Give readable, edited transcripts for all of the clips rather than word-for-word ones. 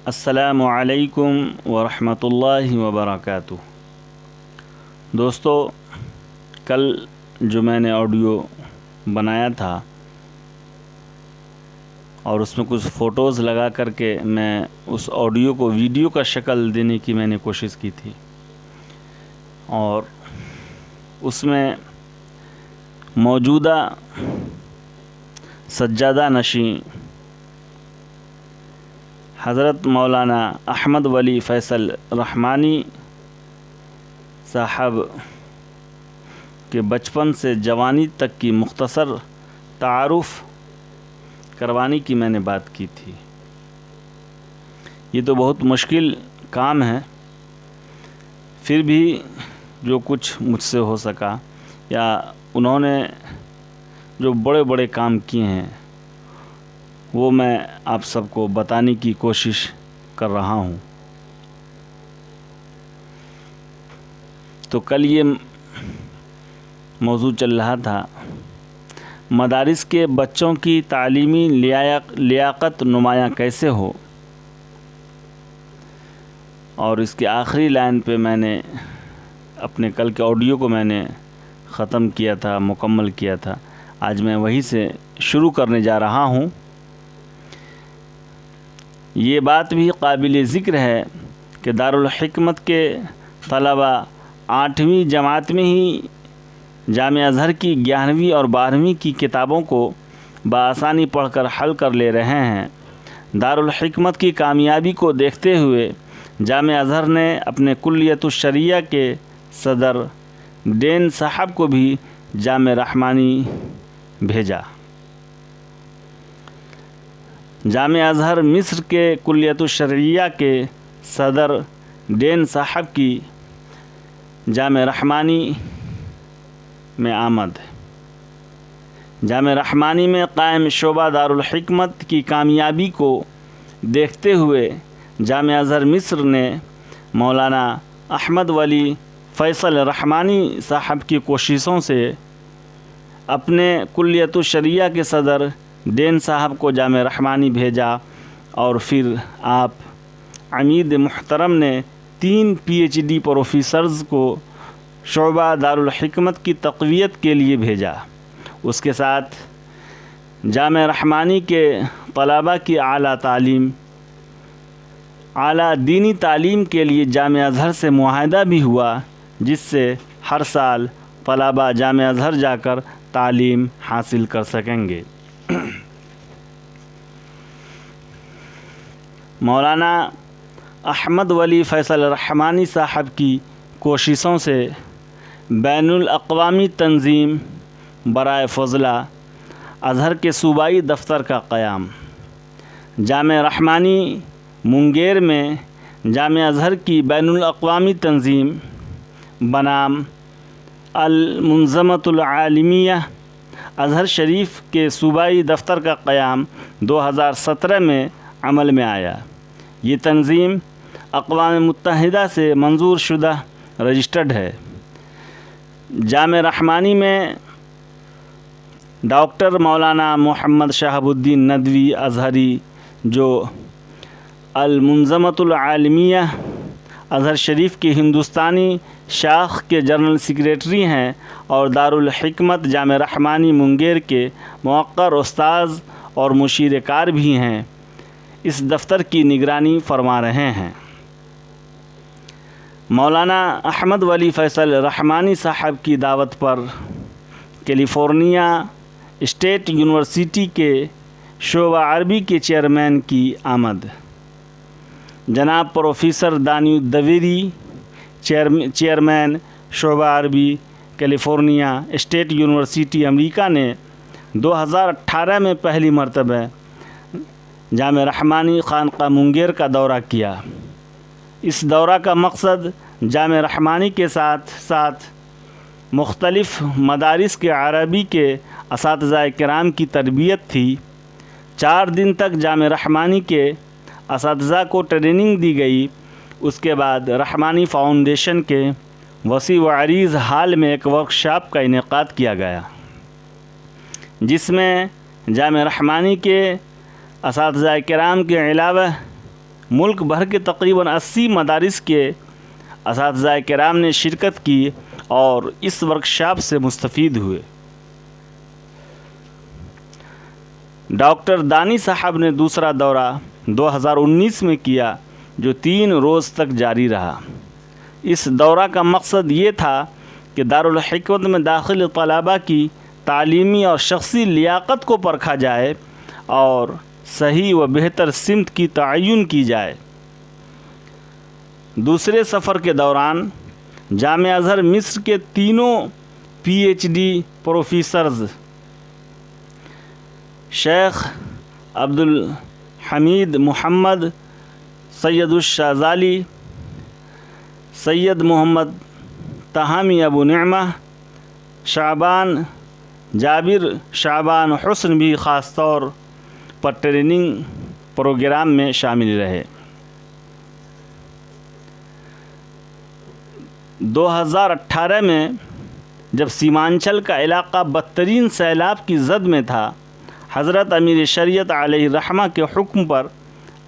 السلام علیکم ورحمۃ اللہ وبرکاتہ۔ دوستو، کل جو میں نے آڈیو بنایا تھا اور اس میں کچھ فوٹوز لگا کر کے میں اس آڈیو کو ویڈیو کا شکل دینے کی میں نے کوشش کی تھی، اور اس میں موجودہ سجادہ نشین حضرت مولانا احمد ولی فیصل رحمانی صاحب کے بچپن سے جوانی تک کی مختصر تعارف کروانے کی میں نے بات کی تھی۔ یہ تو بہت مشکل کام ہے، پھر بھی جو کچھ مجھ سے ہو سکا، یا انہوں نے جو بڑے بڑے کام کیے ہیں وہ میں آپ سب کو بتانے کی کوشش کر رہا ہوں۔ تو کل یہ موضوع چل رہا تھا، مدارس کے بچوں کی تعلیمی لیاقت نمایاں کیسے ہو، اور اس کے آخری لائن پہ میں نے اپنے کل کے آڈیو کو میں نے ختم کیا تھا، مکمل کیا تھا۔ آج میں وہی سے شروع کرنے جا رہا ہوں۔ یہ بات بھی قابل ذکر ہے کہ دارالحکمت کے طلباء 8ویں جماعت میں ہی جامعہ ازہر کی 11ویں اور 12ویں کی کتابوں کو بآسانی پڑھ کر حل کر لے رہے ہیں۔ دارالحکمت کی کامیابی کو دیکھتے ہوئے جامعہ ازہر نے اپنے کلیۃ الشریعہ کے صدر ڈین صاحب کو بھی جامعہ رحمانی بھیجا۔ جامعہ ازہر مصر کے کلیۃ الشریعہ کے صدر ڈین صاحب کی جامعہ رحمانی میں آمد۔ جامعہ رحمانی میں قائم شعبہ دارالحکمت کی کامیابی کو دیکھتے ہوئے جامعہ ازہر مصر نے مولانا احمد ولی فیصل رحمانی صاحب کی کوششوں سے اپنے کلیۃ الشریعہ کے صدر ڈین صاحب کو جامعہ رحمانی بھیجا، اور پھر آپ عمید محترم نے 3 PhD پروفیسرز کو شعبہ دارالحکمت کی تقویت کے لیے بھیجا۔ اس کے ساتھ جامعہ رحمانی کے طلباء کی اعلیٰ دینی تعلیم کے لیے جامعہ ازہر سے معاہدہ بھی ہوا، جس سے ہر سال طلباء جامعہ ازہر جا کر تعلیم حاصل کر سکیں گے۔ مولانا احمد ولی فیصل رحمانی صاحب کی کوششوں سے بین الاقوامی تنظیم برائے فضلہ ازہر کے صوبائی دفتر کا قیام۔ جامعہ رحمانی منگیر میں جامعہ ازہر کی بین الاقوامی تنظیم بنام المنظمۃ العالمیہ ازہر شریف کے صوبائی دفتر کا قیام 2017 میں عمل میں آیا۔ یہ تنظیم اقوام متحدہ سے منظور شدہ رجسٹرڈ ہے۔ جامعہ رحمانی میں ڈاکٹر مولانا محمد شہاب الدین ندوی ازہری، جو المنظمۃ العالمیہ ازہر شریف کی ہندوستانی شاخ کے جنرل سیکریٹری ہیں اور دارالحکمت جامعہ رحمانی منگیر کے موقر استاذ اور مشیر کار بھی ہیں، اس دفتر کی نگرانی فرما رہے ہیں۔ مولانا احمد ولی فیصل رحمانی صاحب کی دعوت پر کیلیفورنیا اسٹیٹ یونیورسٹی کے شعبہ عربی کے چیئرمین کی آمد۔ جناب پروفیسر دانی الدویری، چیئرمین شعبہ عربی، کیلیفورنیا اسٹیٹ یونیورسٹی امریکہ نے 2018 میں پہلی مرتبہ جامعہ رحمانی خانقاہ منگیر کا دورہ کیا۔ اس دورہ کا مقصد جامعہ رحمانی کے ساتھ ساتھ مختلف مدارس کے عربی کے اساتذہ کرام کی تربیت تھی۔ 4 دن تک جامعہ رحمانی کے اساتذہ کو ٹریننگ دی گئی۔ اس کے بعد رحمانی فاؤنڈیشن کے وسیع و عریض ہال میں ایک ورکشاپ کا انعقاد کیا گیا، جس میں جامعہ رحمانی کے اساتذہ کرام کے علاوہ ملک بھر کے تقریباً 80 مدارس کے اساتذہ کرام نے شرکت کی اور اس ورکشاپ سے مستفید ہوئے۔ ڈاکٹر دانی صاحب نے دوسرا دورہ 2019 میں کیا جو 3 روز تک جاری رہا۔ اس دورہ کا مقصد یہ تھا کہ دارالحکمت میں داخل طلباء کی تعلیمی اور شخصی لیاقت کو پرکھا جائے اور صحیح و بہتر سمت کی تعین کی جائے۔ دوسرے سفر کے دوران جامعہ ازہر مصر کے تینوں PhD پروفیسرز شیخ عبدالحمید محمد، سید الشاذلی، سید محمد تہامی ابو نعمہ، شعبان جابر شعبان حسن بھی خاص طور پر ٹریننگ پروگرام میں شامل رہے۔ 2018 میں جب سیمانچل کا علاقہ بدترین سیلاب کی زد میں تھا، حضرت امیر شریعت علیہ الرحمہ کے حکم پر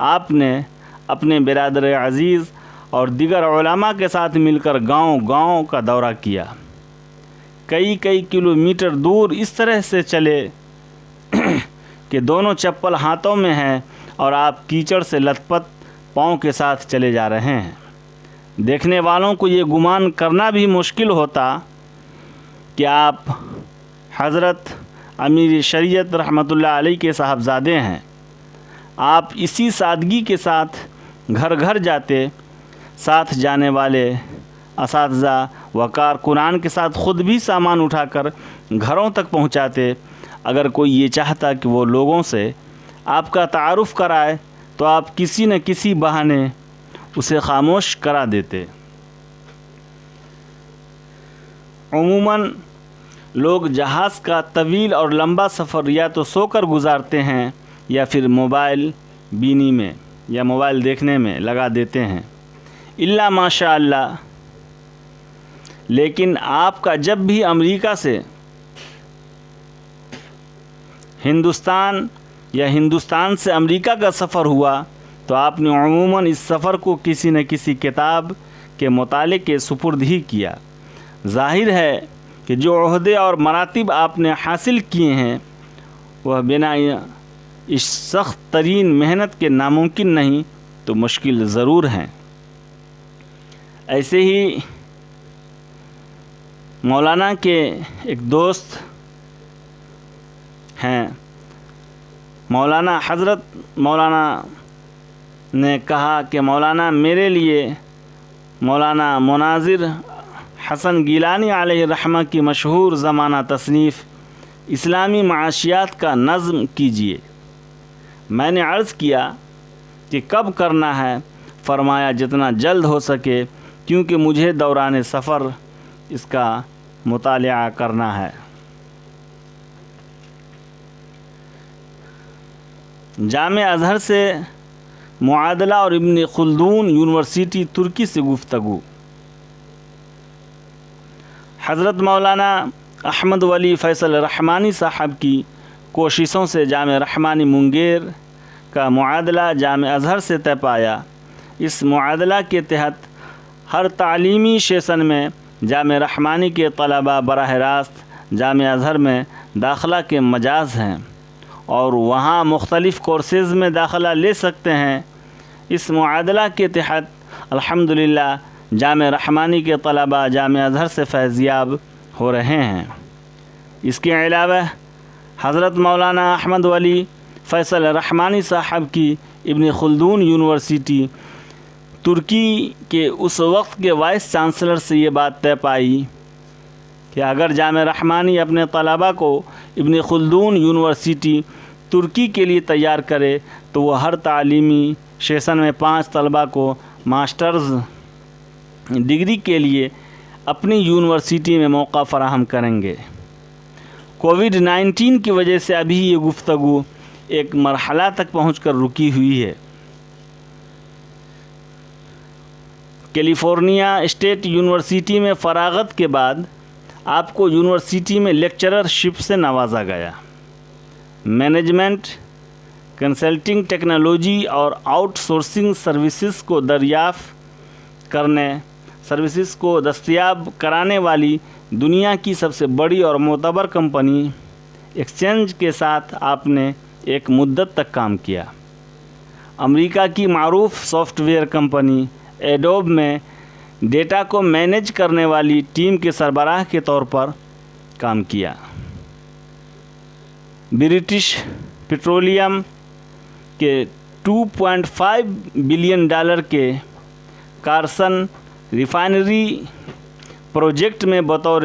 آپ نے اپنے برادر عزیز اور دیگر علماء کے ساتھ مل کر گاؤں گاؤں کا دورہ کیا۔ کئی کلومیٹر دور اس طرح سے چلے کہ دونوں چپل ہاتھوں میں ہیں اور آپ کیچڑ سے لت پت پاؤں کے ساتھ چلے جا رہے ہیں۔ دیکھنے والوں کو یہ گمان کرنا بھی مشکل ہوتا کہ آپ حضرت امیر شریعت رحمۃ اللہ علیہ کے صاحبزادے ہیں۔ آپ اسی سادگی کے ساتھ گھر گھر جاتے، ساتھ جانے والے اساتذہ و کارکنان کے ساتھ خود بھی سامان اٹھا کر گھروں تک پہنچاتے۔ اگر کوئی یہ چاہتا کہ وہ لوگوں سے آپ کا تعارف کرائے تو آپ کسی نہ کسی بہانے اسے خاموش کرا دیتے۔ عموماً لوگ جہاز کا طویل اور لمبا سفر یا تو سو کر گزارتے ہیں یا پھر موبائل بینی میں یا موبائل دیکھنے میں لگا دیتے ہیں، الا ماشاء اللہ۔ لیکن آپ کا جب بھی امریکہ سے ہندوستان یا ہندوستان سے امریکہ کا سفر ہوا تو آپ نے عموماً اس سفر کو کسی نہ کسی کتاب کے مطالعے کے سپرد ہی کیا۔ ظاہر ہے کہ جو عہدے اور مراتب آپ نے حاصل کیے ہیں وہ بنا اس سخت ترین محنت کے ناممکن نہیں تو مشکل ضرور ہیں۔ ایسے ہی مولانا کے ایک دوست ہیں، حضرت مولانا نے کہا کہ مولانا میرے لیے مولانا مناظر حسن گیلانی علیہ الرحمہ کی مشہور زمانہ تصنیف اسلامی معاشیات کا نظم کیجیے۔ میں نے عرض کیا کہ کب کرنا ہے؟ فرمایا جتنا جلد ہو سکے، کیونکہ مجھے دوران سفر اس کا مطالعہ کرنا ہے۔ جامعہ ازہر سے معادلہ اور ابن خلدون یونیورسٹی ترکی سے گفتگو۔ حضرت مولانا احمد ولی فیصل رحمانی صاحب کی کوششوں سے جامعہ رحمانی منگیر کا معادلہ جامعہ ازہر سے طے پایا۔ اس معادلہ کے تحت ہر تعلیمی سیشن میں جامعہ رحمانی کے طلباء براہ راست جامعہ ازہر میں داخلہ کے مجاز ہیں اور وہاں مختلف کورسز میں داخلہ لے سکتے ہیں۔ اس معادلہ کے تحت الحمدللہ جامعہ رحمانی کے طلباء جامعہ ازہر سے فیضیاب ہو رہے ہیں۔ اس کے علاوہ حضرت مولانا احمد ولی فیصل رحمانی صاحب کی ابن خلدون یونیورسٹی ترکی کے اس وقت کے وائس چانسلر سے یہ بات طے پائی کہ اگر جامعہ رحمانی اپنے طلباء کو ابن خلدون یونیورسٹی ترکی کے لیے تیار کرے تو وہ ہر تعلیمی سیشن میں 5 طلباء کو ماسٹرز ڈگری کے لیے اپنی یونیورسٹی میں موقع فراہم کریں گے۔ کووڈ-19 کی وجہ سے ابھی یہ گفتگو ایک مرحلہ تک پہنچ کر رکی ہوئی ہے۔ کیلیفورنیا اسٹیٹ یونیورسٹی میں فراغت کے بعد آپ کو یونیورسٹی میں لیکچرر شپ سے نوازا گیا۔ مینجمنٹ کنسلٹنگ ٹیکنالوجی اور آؤٹ سورسنگ سروسز کو دستیاب کرانے والی دنیا کی سب سے بڑی اور معتبر کمپنی ایکسچینج کے ساتھ آپ نے ایک مدت تک کام کیا۔ امریکہ کی معروف سافٹ ویئر کمپنی ایڈوب میں ڈیٹا کو مینیج کرنے والی ٹیم کے سربراہ کے طور پر کام کیا۔ برٹش پیٹرولیم کے $2.5 بلین کے کارسن ریفائنری پروجیکٹ میں بطور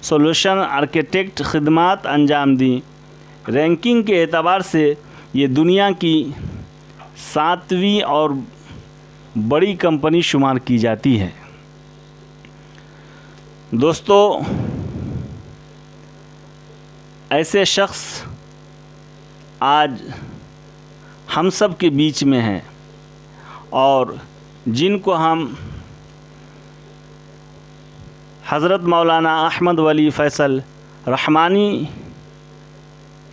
سولوشن آرکیٹیکٹ خدمات انجام دیں۔ رینکنگ کے اعتبار سے یہ دنیا کی 7ویں اور بڑی کمپنی شمار کی جاتی ہے۔ دوستو، ایسے شخص آج ہم سب کے بیچ میں ہیں اور جن کو ہم حضرت مولانا احمد ولی فیصل رحمانی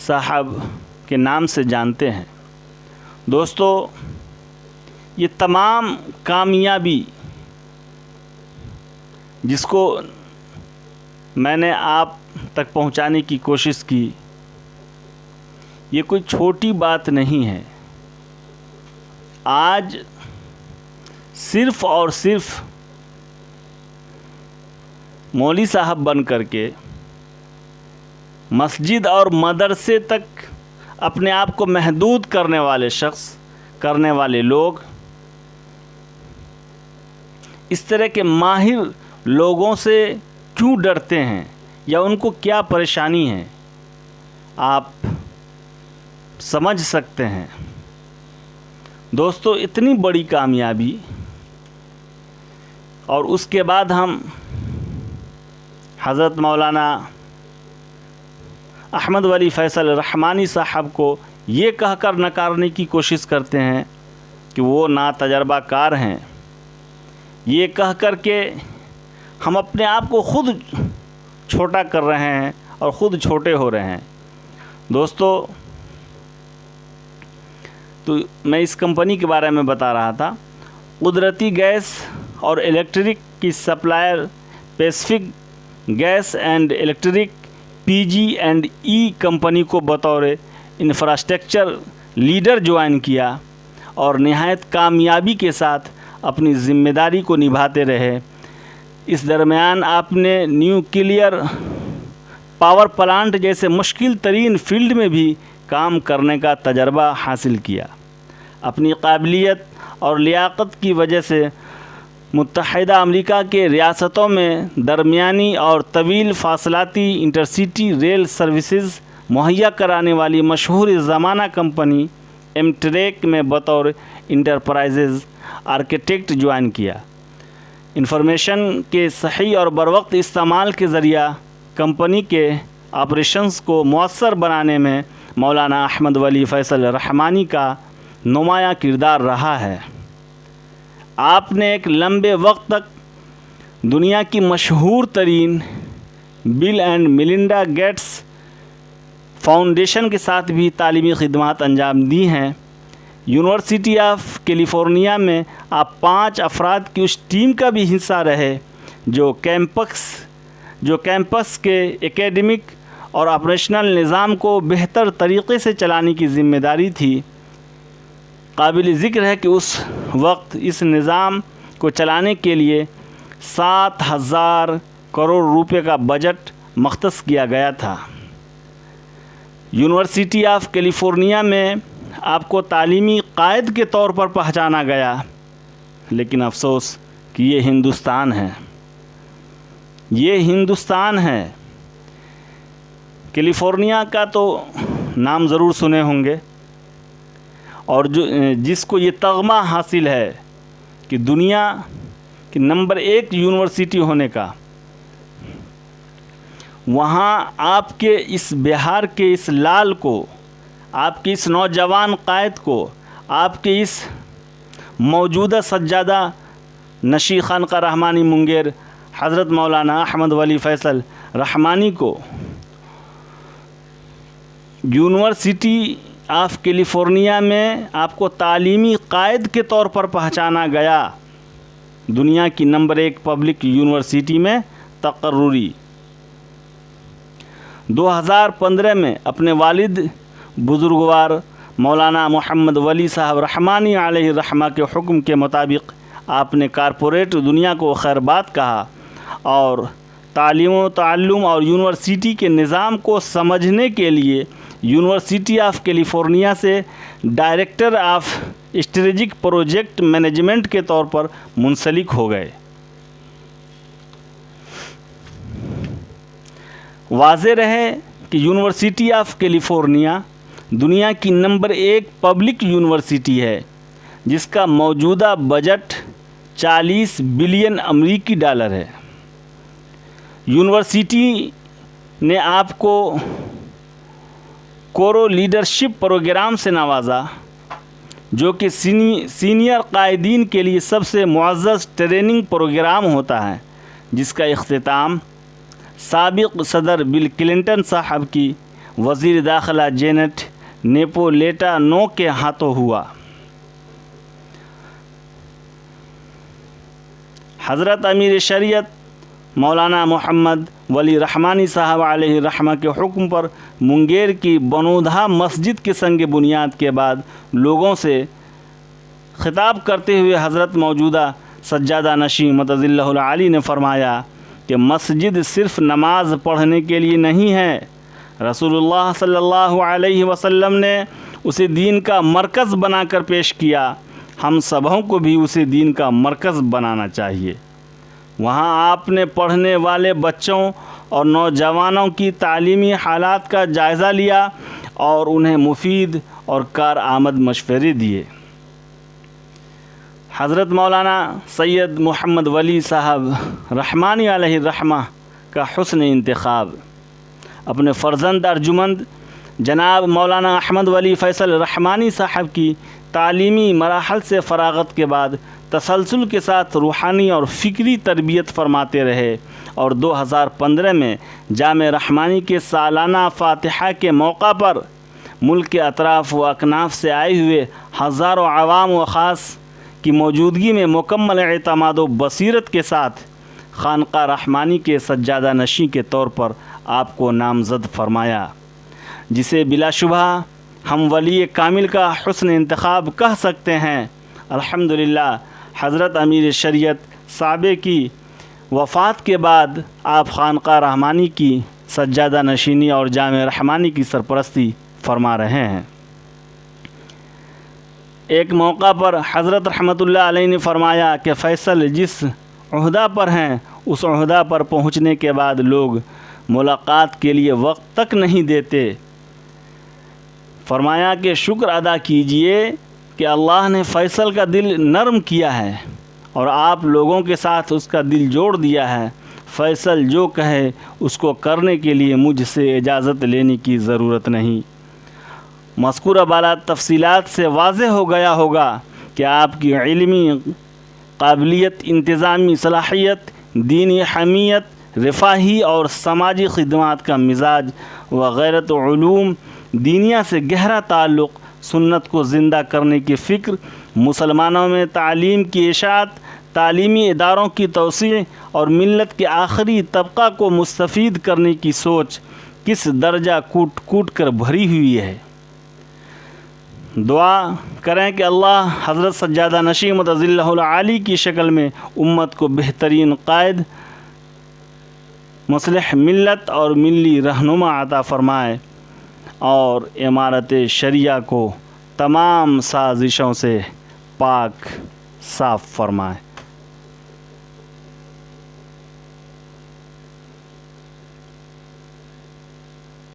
صاحب کے نام سے جانتے ہیں۔ دوستو، یہ تمام کامیابی جس کو میں نے آپ تک پہنچانے کی کوشش کی، یہ کوئی چھوٹی بات نہیں ہے۔ آج صرف اور صرف مولوی صاحب بن کر کے مسجد اور مدرسے تک اپنے آپ کو محدود کرنے والے لوگ اس طرح کے ماہر لوگوں سے کیوں ڈرتے ہیں یا ان کو کیا پریشانی ہے، آپ سمجھ سکتے ہیں۔ دوستو، اتنی بڑی کامیابی اور اس کے بعد ہم حضرت مولانا احمد ولی فیصل رحمانی صاحب کو یہ کہہ کر نکارنے کی کوشش کرتے ہیں کہ وہ ناتجربہ کار ہیں، یہ کہہ کر کے ہم اپنے آپ کو خود چھوٹا کر رہے ہیں اور خود چھوٹے ہو رہے ہیں۔ دوستو، تو میں اس کمپنی کے بارے میں بتا رہا تھا۔ قدرتی گیس اور الیکٹرک کی supplier Pacific gas and electric PG&E company کو بطور انفراسٹرکچر لیڈر جوائن کیا اور نہایت کامیابی کے ساتھ اپنی ذمہ داری کو نبھاتے رہے۔ اس درمیان آپ نے نیوکلیئر پاور پلانٹ جیسے مشکل ترین فیلڈ میں بھی کام کرنے کا تجربہ حاصل کیا۔ اپنی قابلیت اور لیاقت کی وجہ سے متحدہ امریکہ کے ریاستوں میں درمیانی اور طویل فاصلاتی انٹرسٹی ریل سروسز مہیا کرانے والی مشہور زمانہ کمپنی ایمٹریک میں بطور انٹرپرائزز آرکیٹیکٹ جوائن کیا۔ انفارمیشن کے صحیح اور بروقت استعمال کے ذریعہ کمپنی کے آپریشنز کو مؤثر بنانے میں مولانا احمد ولی فیصل رحمانی کا نمایاں کردار رہا ہے۔ آپ نے ایک لمبے وقت تک دنیا کی مشہور ترین بل اینڈ میلنڈا گیٹس فاؤنڈیشن کے ساتھ بھی تعلیمی خدمات انجام دی ہیں۔ یونیورسٹی آف کیلیفورنیا میں آپ 5 افراد کی اس ٹیم کا بھی حصہ رہے جو کیمپس کے ایکیڈمک اور آپریشنل نظام کو بہتر طریقے سے چلانے کی ذمہ داری تھی۔ قابل ذکر ہے کہ اس وقت اس نظام کو چلانے کے لیے 7,000 کروڑ روپے کا بجٹ مختص کیا گیا تھا۔ یونیورسٹی آف کیلیفورنیا میں آپ کو تعلیمی قائد کے طور پر پہچانا گیا، لیکن افسوس کہ یہ ہندوستان ہے۔ کیلیفورنیا کا تو نام ضرور سنے ہوں گے، اور جس کو یہ تمغہ حاصل ہے کہ دنیا کی نمبر 1 یونیورسٹی ہونے کا، وہاں آپ کے اس بہار کے اس لال کو، آپ کے اس نوجوان قائد کو، آپ کے اس موجودہ سجادہ نشی خانقاہ رحمانی منگیر حضرت مولانا احمد ولی فیصل رحمانی کو یونیورسٹی آف کیلیفورنیا میں آپ کو تعلیمی قائد کے طور پر پہچانا گیا، دنیا کی نمبر 1 پبلک یونیورسٹی میں تقرری۔ 2015 میں اپنے والد بزرگوار مولانا محمد ولی صاحب رحمانی علیہ الرحمہ کے حکم کے مطابق آپ نے کارپوریٹ دنیا کو خیربات کہا اور تعلیم و تعلم اور یونیورسٹی کے نظام کو سمجھنے کے لیے یونیورسٹی آف کیلیفورنیا سے director of strategic project management کے طور پر منسلک ہو گئے۔ واضح رہے کہ یونیورسٹی آف کیلیفورنیا دنیا کی نمبر 1 پبلک یونیورسٹی ہے، جس کا موجودہ بجٹ 40 بلین امریکی ڈالر ہے۔ یونیورسٹی نے آپ کو کورو لیڈرشپ پروگرام سے نوازا، جو کہ سینئر قائدین کے لیے سب سے معزز ٹریننگ پروگرام ہوتا ہے، جس کا اختتام سابق صدر بل کلنٹن صاحب کی وزیر داخلہ جینٹ نیپولیٹانو کے ہاتھوں ہوا۔ حضرت امیر شریعت مولانا محمد ولی رحمانی صاحب علیہ الرحمہ کے حکم پر منگیر کی بنودھا مسجد کے سنگ بنیاد کے بعد لوگوں سے خطاب کرتے ہوئے حضرت موجودہ سجادہ نشین متظلہ العالی نے فرمایا کہ مسجد صرف نماز پڑھنے کے لیے نہیں ہے، رسول اللہ صلی اللہ علیہ وسلم نے اسے دین کا مرکز بنا کر پیش کیا، ہم سبوں کو بھی اسے دین کا مرکز بنانا چاہیے۔ وہاں آپ نے پڑھنے والے بچوں اور نوجوانوں کی تعلیمی حالات کا جائزہ لیا اور انہیں مفید اور کارآمد مشورے دیے۔ حضرت مولانا سید محمد ولی صاحب رحمانی علیہ الرحمہ کا حسن انتخاب، اپنے فرزند ارجمند جناب مولانا احمد ولی فیصل رحمانی صاحب کی تعلیمی مراحل سے فراغت کے بعد تسلسل کے ساتھ روحانی اور فکری تربیت فرماتے رہے اور 2015 میں جامع رحمانی کے سالانہ فاتحہ کے موقع پر ملک کے اطراف و اکناف سے آئے ہوئے ہزاروں عوام و خاص کی موجودگی میں مکمل اعتماد و بصیرت کے ساتھ خانقاہ رحمانی کے سجادہ نشین کے طور پر آپ کو نامزد فرمایا، جسے بلا شبہ ہم ولی کامل کا حسن انتخاب کہہ سکتے ہیں۔ الحمدللہ حضرت امیر شریعت صاحب کی وفات کے بعد آپ خانقاہ رحمانی کی سجادہ نشینی اور جامع رحمانی کی سرپرستی فرما رہے ہیں۔ ایک موقع پر حضرت رحمۃ اللہ علیہ نے فرمایا کہ فیصل جس عہدہ پر ہیں اس عہدہ پر پہنچنے کے بعد لوگ ملاقات کے لیے وقت تک نہیں دیتے۔ فرمایا کہ شکر ادا کیجئے کہ اللہ نے فیصل کا دل نرم کیا ہے اور آپ لوگوں کے ساتھ اس کا دل جوڑ دیا ہے۔ فیصل جو کہے اس کو کرنے کے لیے مجھ سے اجازت لینے کی ضرورت نہیں۔ مذکورہ بالا تفصیلات سے واضح ہو گیا ہوگا کہ آپ کی علمی قابلیت، انتظامی صلاحیت، دینی حمیت، رفاہی اور سماجی خدمات کا مزاج و غیرت و علوم دینیا سے گہرا تعلق، سنت کو زندہ کرنے کی فکر، مسلمانوں میں تعلیم کی اشاعت، تعلیمی اداروں کی توسیع اور ملت کے آخری طبقہ کو مستفید کرنے کی سوچ کس درجہ کوٹ کوٹ کر بھری ہوئی ہے۔ دعا کریں کہ اللہ حضرت سجادہ نشین متظلہ العالی کی شکل میں امت کو بہترین قائد، مصلح ملت اور ملی رہنما عطا فرمائے اور امارت شریعہ کو تمام سازشوں سے پاک صاف فرمائے۔